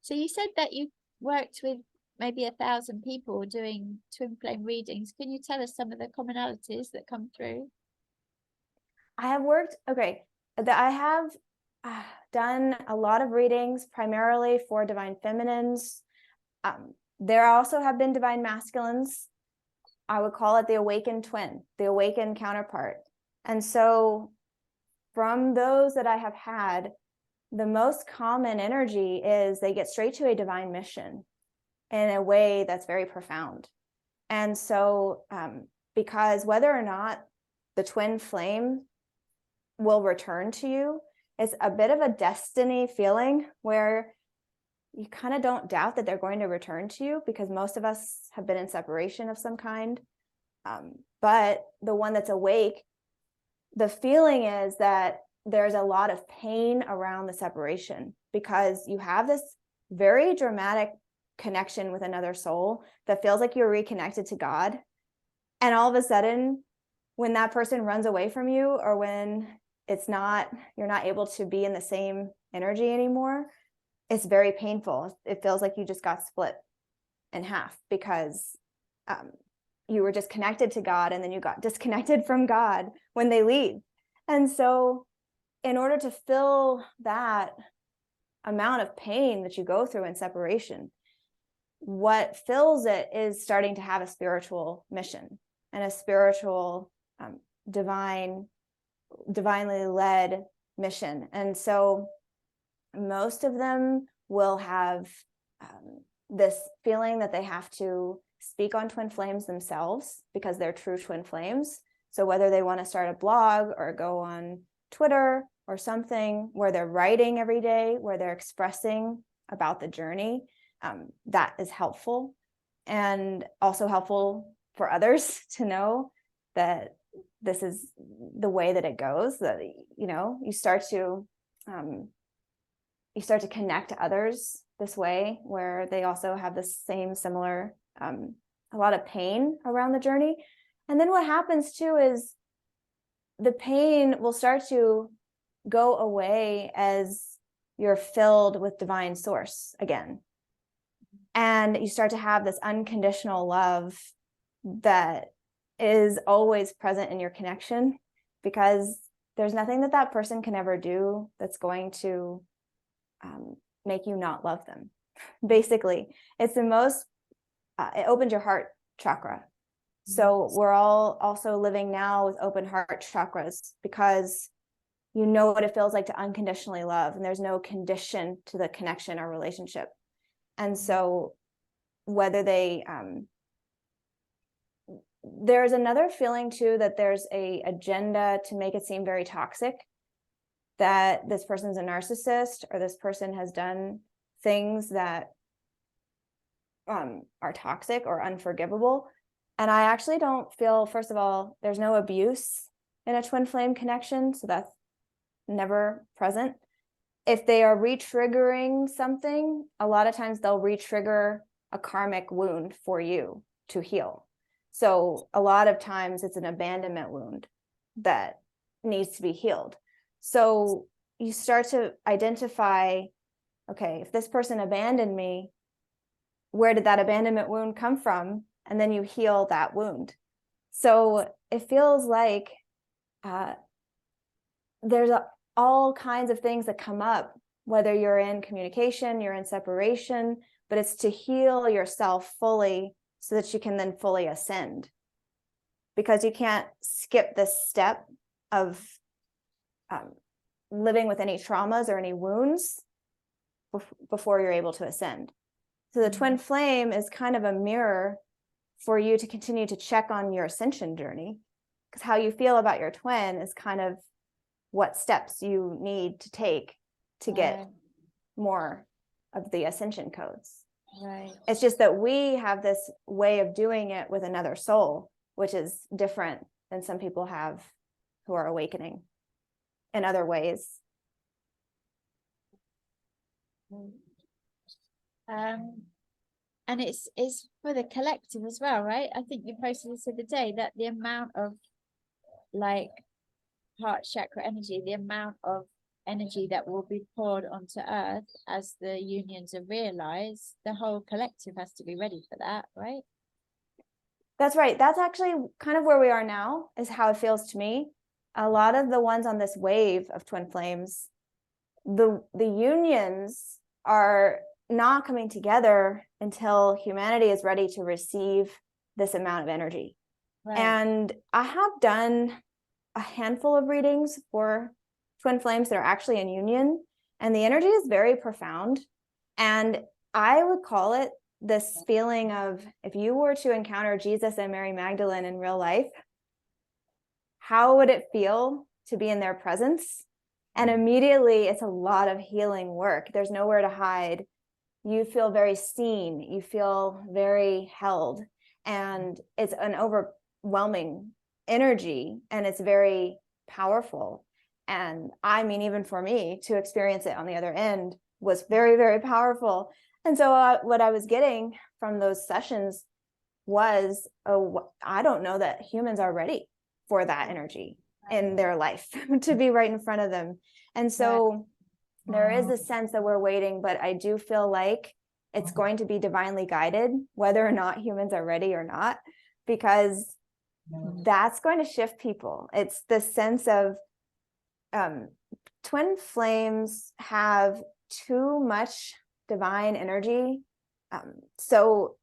Speaker 1: So you said that you worked with maybe 1,000 people doing twin flame readings. Can you tell us some of the commonalities that come through?
Speaker 2: I have done a lot of readings, primarily for divine feminines. There also have been divine masculines. I would call it the awakened twin, the awakened counterpart. And so from those that I have had, the most common energy is they get straight to a divine mission in a way that's very profound. And so because whether or not the twin flame will return to you, it's a bit of a destiny feeling where you kind of don't doubt that they're going to return to you, because most of us have been in separation of some kind. But the one that's awake, the feeling is that there's a lot of pain around the separation, because you have this very dramatic connection with another soul that feels like you're reconnected to God. And all of a sudden, when that person runs away from you, or when you're not able to be in the same energy anymore, it's very painful. It feels like you just got split in half, because you were just connected to God, and then you got disconnected from God when they leave. And so in order to fill that amount of pain that you go through in separation, what fills it is starting to have a spiritual mission and a spiritual, divinely led mission. And so most of them will have this feeling that they have to speak on twin flames themselves, because they're true twin flames. So whether they want to start a blog or go on Twitter or something where they're writing every day, where they're expressing about the journey, that is helpful, and also helpful for others to know that this is the way that it goes, that, you know, you start to connect to others this way, where they also have the same similar, a lot of pain around the journey. And then what happens too is the pain will start to go away as you're filled with divine source again. And you start to have this unconditional love that is always present in your connection, because there's nothing that person can ever do that's going to make you not love them. Basically, it's the most, it opens your heart chakra. So we're all also living now with open heart chakras, because you know what it feels like to unconditionally love, and there's no condition to the connection or relationship. And so whether they, there's another feeling too, that there's a agenda to make it seem very toxic, that this person's a narcissist, or this person has done things that are toxic or unforgivable. And I actually don't feel, first of all, there's no abuse in a twin flame connection, so that's never present. If they are re-triggering something, a lot of times they'll re-trigger a karmic wound for you to heal. So a lot of times it's an abandonment wound that needs to be healed. So you start to identify, okay, if this person abandoned me, where did that abandonment wound come from? And then you heal that wound. So it feels like there's all kinds of things that come up, whether you're in communication, you're in separation, but it's to heal yourself fully so that you can then fully ascend. Because you can't skip this step of living with any traumas or any wounds before you're able to ascend. So the twin flame is kind of a mirror for you to continue to check on your ascension journey, because how you feel about your twin is kind of what steps you need to take to get more of the ascension codes.
Speaker 1: Right.
Speaker 2: It's just that we have this way of doing it with another soul, which is different than some people have who are awakening. in other ways.
Speaker 1: And it's for the collective as well, right? I think you posted this the other day, that the amount of like heart chakra energy, the amount of energy that will be poured onto earth as the unions are realized, the whole collective has to be ready for that, right?
Speaker 2: That's right. That's actually kind of where we are now, is how it feels to me. A lot of the ones on this wave of twin flames, the unions are not coming together until humanity is ready to receive this amount of energy. Right. And I have done a handful of readings for twin flames that are actually in union, and the energy is very profound. And I would call it this feeling of, if you were to encounter Jesus and Mary Magdalene in real life, how would it feel to be in their presence? And immediately it's a lot of healing work. There's nowhere to hide. You feel very seen. You feel very held. And it's an overwhelming energy, and it's very powerful. And I mean, even for me to experience it on the other end was very, very powerful. And so what I was getting from those sessions was, I don't know that humans are ready for that energy in their life to be right in front of them. And so there is a sense that we're waiting, but I do feel like it's going to be divinely guided, whether or not humans are ready or not, because that's going to shift people. It's the sense of twin flames have too much divine energy, so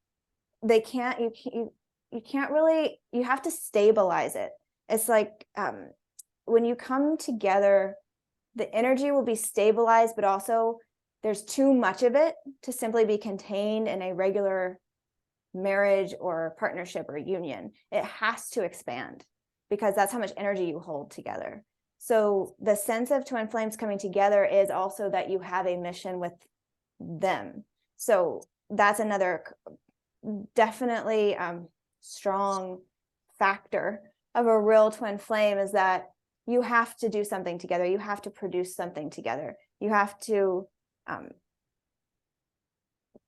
Speaker 2: they can't, you can't really, you have to stabilize it. It's like when you come together, the energy will be stabilized, but also there's too much of it to simply be contained in a regular marriage or partnership or union. It has to expand, because that's how much energy you hold together. So the sense of twin flames coming together is also that you have a mission with them. So that's another definitely strong factor of a real twin flame, is that you have to do something together. You have to produce something together. You have to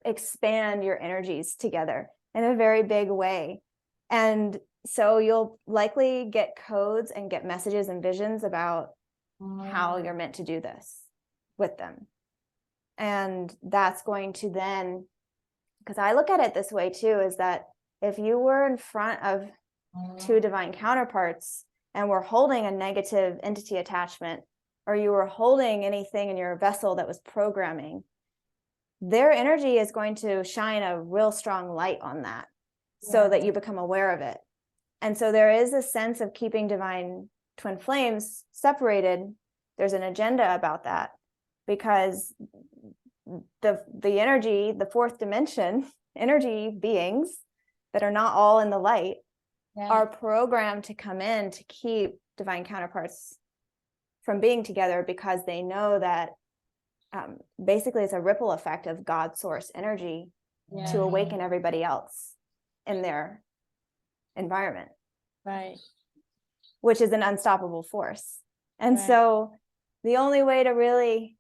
Speaker 2: expand your energies together in a very big way. And so you'll likely get codes and get messages and visions about how you're meant to do this with them. And that's going to then, because I look at it this way too, is that if you were in front of two divine counterparts and were holding a negative entity attachment, or you were holding anything in your vessel that was programming, their energy is going to shine a real strong light on that, so that you become aware of it. And so there is a sense of keeping divine twin flames separated. There's an agenda about that, because the energy, the fourth dimension energy beings that are not all in the light are programmed to come in to keep divine counterparts from being together, because they know that basically it's a ripple effect of God's source energy to awaken everybody else in their environment,
Speaker 1: right?
Speaker 2: Which is an unstoppable force. And so the only way to really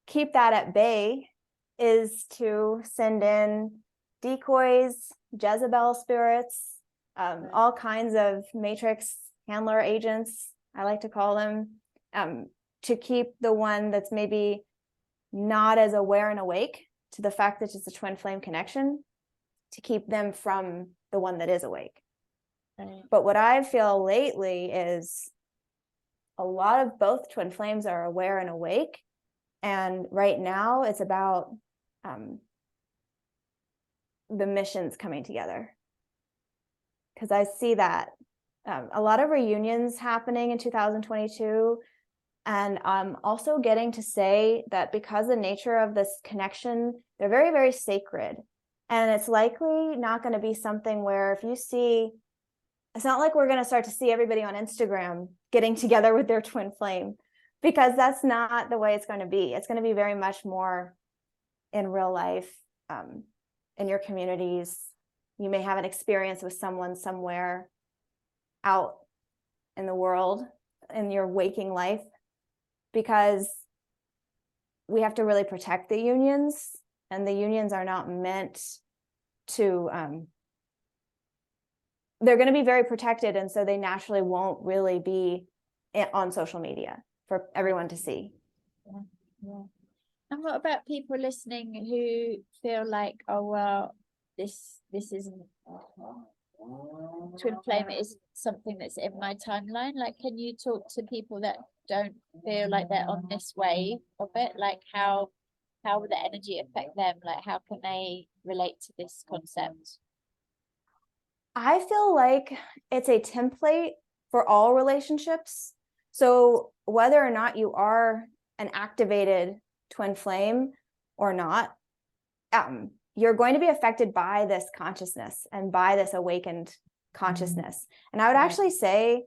Speaker 2: keep that at bay is to send in decoys, Jezebel spirits, all kinds of matrix handler agents, I like to call them, to keep the one that's maybe not as aware and awake to the fact that it's a twin flame connection, to keep them from the one that is awake. Right. But what I feel lately is a lot of both twin flames are aware and awake. And right now it's about the missions coming together. Because I see that a lot of reunions happening in 2022. And I'm also getting to say that because the nature of this connection, they're very, very sacred. And it's likely not going to be something where if you see, it's not like we're going to start to see everybody on Instagram getting together with their twin flame, because that's not the way it's going to be. It's going to be very much more in real life, in your communities. You may have an experience with someone somewhere out in the world in your waking life, because we have to really protect the unions, and the unions are not meant to, they're going to be very protected, and so they naturally won't really be on social media for everyone to see.
Speaker 1: Yeah. And what about people listening who feel like, oh well, this isn't twin flame is something that's in my timeline? Like, can you talk to people that don't feel like they're on this wave of it? Like, how will the energy affect them? Like, how can they relate to this concept?
Speaker 2: I feel like it's a template for all relationships. So whether or not you are an activated twin flame or not, you're going to be affected by this consciousness and by this awakened consciousness. And I would actually say,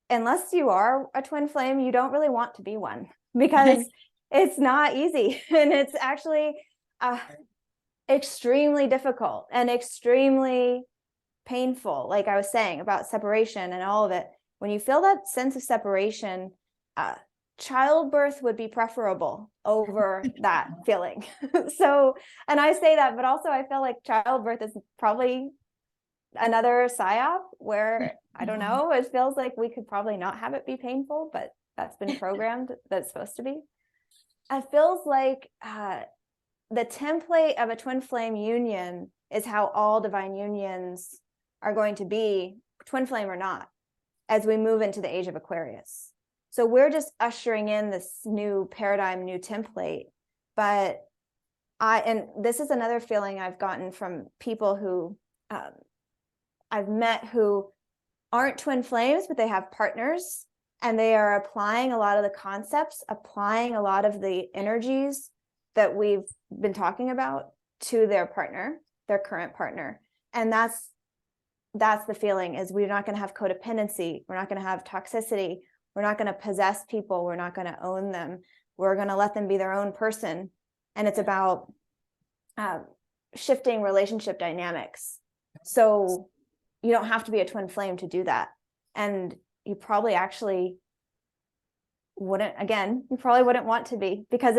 Speaker 2: unless you are a twin flame, you don't really want to be one, because it's not easy. And it's actually extremely difficult and extremely painful. Like I was saying about separation and all of it, when you feel that sense of separation, childbirth would be preferable over that feeling. So, and I say that, but also I feel like childbirth is probably another psyop where, I don't know, it feels like we could probably not have it be painful, but that's been programmed that it's supposed to be. It feels like the template of a twin flame union is how all divine unions are going to be, twin flame or not, as we move into the age of Aquarius. So we're just ushering in this new paradigm, new template. But and this is another feeling I've gotten from people who I've met who aren't twin flames, but they have partners, and they are applying a lot of the concepts, applying a lot of the energies that we've been talking about to their partner, their current partner. And that's the feeling, is we're not going to have codependency. We're not going to have toxicity. We're not going to possess people. We're not going to own them. We're going to let them be their own person. And it's about shifting relationship dynamics. So you don't have to be a twin flame to do that. And you probably actually wouldn't, again, you probably wouldn't want to be, because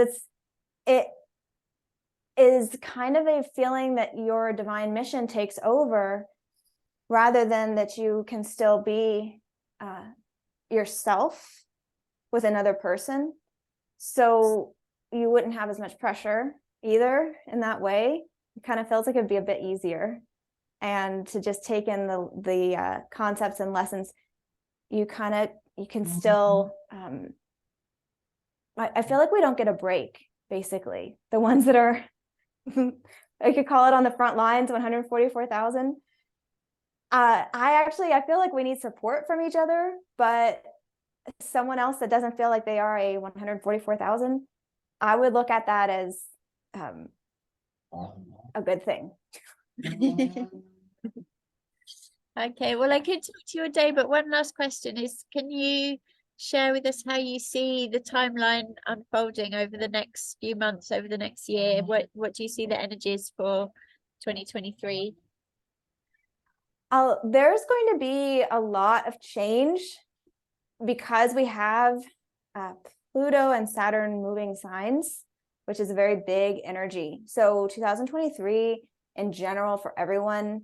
Speaker 2: it is kind of a feeling that your divine mission takes over, rather than that you can still be yourself with another person. So you wouldn't have as much pressure either in that way. It kind of feels like it'd be a bit easier. And to just take in the concepts and lessons, you can still, I feel like we don't get a break, basically. The ones that are, I could call it on the front lines, 144,000. I feel like we need support from each other, but someone else that doesn't feel like they are a 144,000, I would look at that as a good thing.
Speaker 1: Okay, well, I could talk to you a day, but one last question is, can you share with us how you see the timeline unfolding over the next few months, over the next year? What do you see the energies for 2023?
Speaker 2: There's going to be a lot of change, because we have Pluto and Saturn moving signs, which is a very big energy. So 2023 in general for everyone,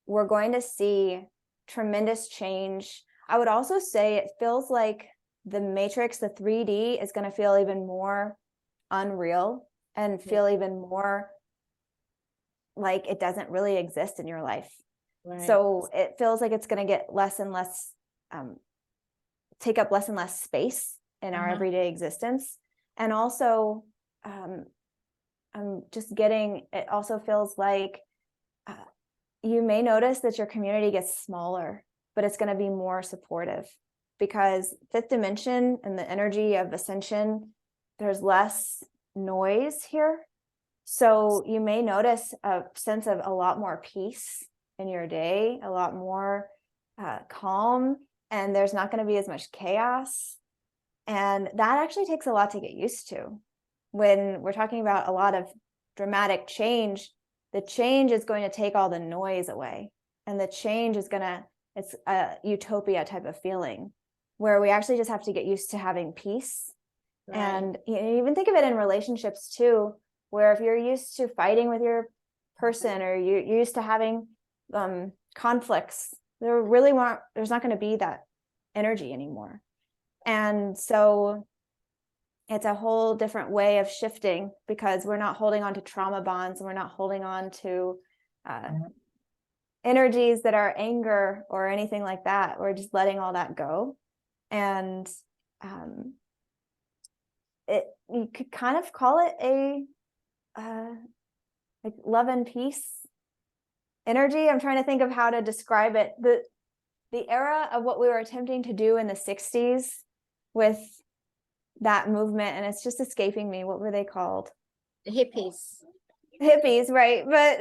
Speaker 2: we're going to see tremendous change. I would also say it feels like the matrix, the 3D, is going to feel even more unreal and feel even more like it doesn't really exist in your life. Right. So it feels like it's going to get less and less, take up less and less space in our everyday existence. And also, I'm just getting, it also feels like you may notice that your community gets smaller, but it's going to be more supportive, because fifth dimension and the energy of ascension, there's less noise here. So you may notice a sense of a lot more peace in your day, a lot more calm, and there's not going to be as much chaos. And that actually takes a lot to get used to. When we're talking about a lot of dramatic change, the change is going to take all the noise away, and the change is it's a utopia type of feeling. where we actually just have to get used to having peace.
Speaker 1: Right.
Speaker 2: And you even think of it in relationships too, where if you're used to fighting with your person, or you're used to having conflicts, there's not going to be that energy anymore. And so it's a whole different way of shifting, because we're not holding on to trauma bonds, and we're not holding on to energies that are anger or anything like that. We're just letting all that go. And you could kind of call it a like love and peace energy. I'm trying to think of how to describe it. The era of what we were attempting to do in the 60s with that movement, and it's just escaping me. What were they called?
Speaker 1: The
Speaker 2: Hippies, right? But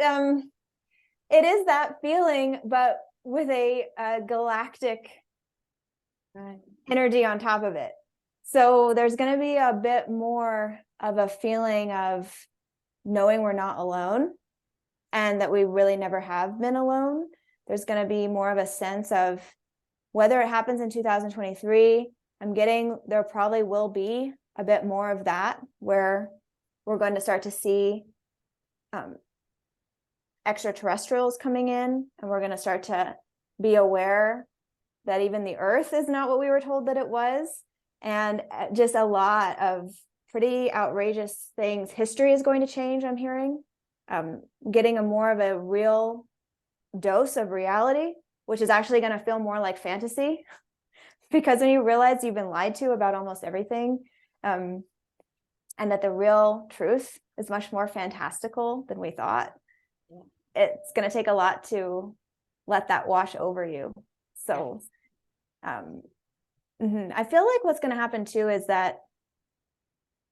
Speaker 2: it is that feeling, but with a galactic energy on top of it. So there's going to be a bit more of a feeling of knowing we're not alone, and that we really never have been alone. There's going to be more of a sense of, whether it happens in 2023, there probably will be a bit more of that, where we're going to start to see extraterrestrials coming in, and we're going to start to be aware that even the earth is not what we were told that it was. And just a lot of pretty outrageous things. History is going to change, I'm hearing. Getting a more of a real dose of reality, which is actually going to feel more like fantasy, because when you realize you've been lied to about almost everything, and that the real truth is much more fantastical than we thought, it's going to take a lot to let that wash over you. So I feel like what's going to happen too is that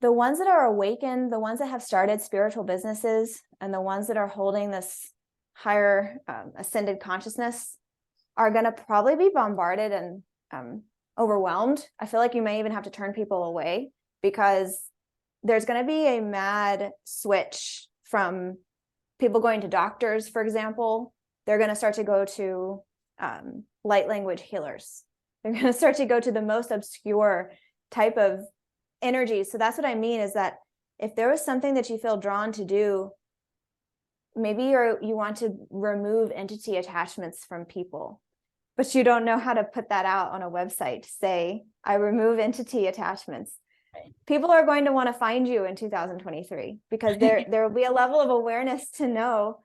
Speaker 2: the ones that are awakened, the ones that have started spiritual businesses, and the ones that are holding this higher ascended consciousness are going to probably be bombarded and overwhelmed. I feel like you may even have to turn people away, because there's going to be a mad switch from people going to doctors, for example. They're going to start to go to light language healers. They're going to start to go to the most obscure type of energy. So that's what I mean, is that if there was something that you feel drawn to do, maybe you want to remove entity attachments from people, but you don't know how to put that out on a website to say, I remove entity attachments. Right. People are going to want to find you in 2023, because there will be a level of awareness to know,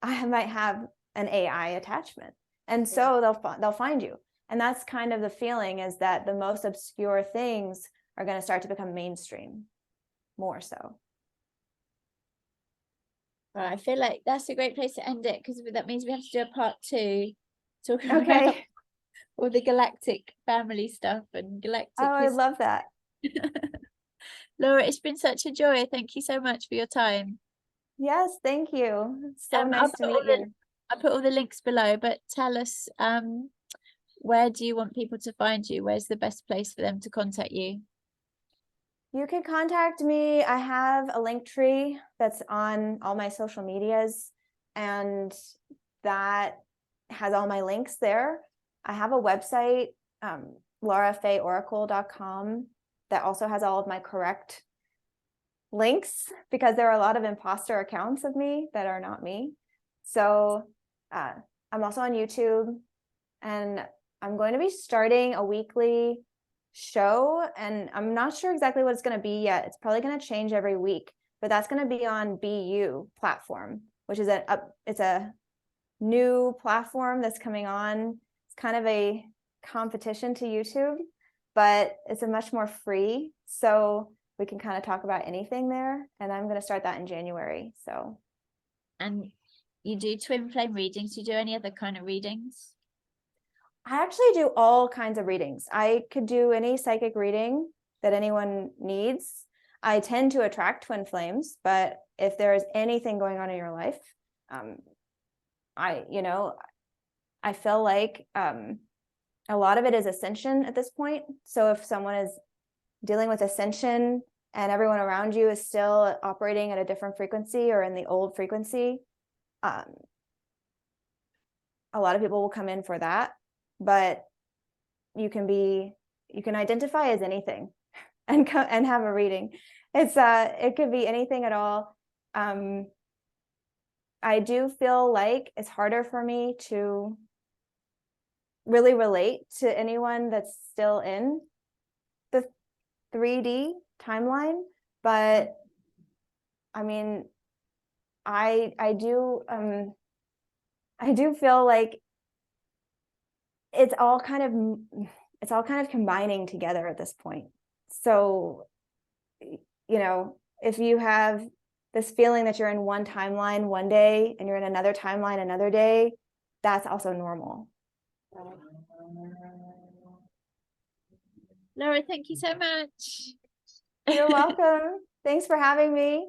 Speaker 2: I might have an AI attachment. And so they'll find you. And that's kind of the feeling, is that the most obscure things are going to start to become mainstream more so.
Speaker 1: Well, I feel like that's a great place to end it, because that means we have to do a part 2, talking about all the galactic family stuff and galactic.
Speaker 2: Oh, I love that.
Speaker 1: Laura, it's been such a joy. Thank you so much for your time.
Speaker 2: Yes, thank you. It's so nice to meet you.
Speaker 1: I'll put all the links below, but tell us, where do you want people to find you? Where's the best place for them to contact you?
Speaker 2: You can contact me. I have a link tree that's on all my social medias, and that has all my links there. I have a website, laurafayeoracle.com, that also has all of my correct links, because there are a lot of imposter accounts of me that are not me. So I'm also on YouTube, and I'm going to be starting a weekly show, and I'm not sure exactly what it's going to be yet. It's probably going to change every week, but that's going to be on BU platform, which is it's a new platform that's coming on. It's kind of a competition to YouTube, but it's a much more free, so we can kind of talk about anything there. And I'm going to start that in January. So,
Speaker 1: and you do twin flame readings? You do any other kind of readings?
Speaker 2: I actually do all kinds of readings. I could do any psychic reading that anyone needs. I tend to attract twin flames, but if there is anything going on in your life, I feel like a lot of it is ascension at this point. So if someone is dealing with ascension and everyone around you is still operating at a different frequency or in the old frequency, a lot of people will come in for that. But you can be you can identify as anything and have a reading. It could be anything at all. I do feel like it's harder for me to really relate to anyone that's still in the 3D timeline, but I mean, I do feel like it's all kind of combining together at this point. So, if you have this feeling that you're in one timeline one day and you're in another timeline another day, that's also normal.
Speaker 1: Laura, thank you so much.
Speaker 2: You're welcome. Thanks for having me.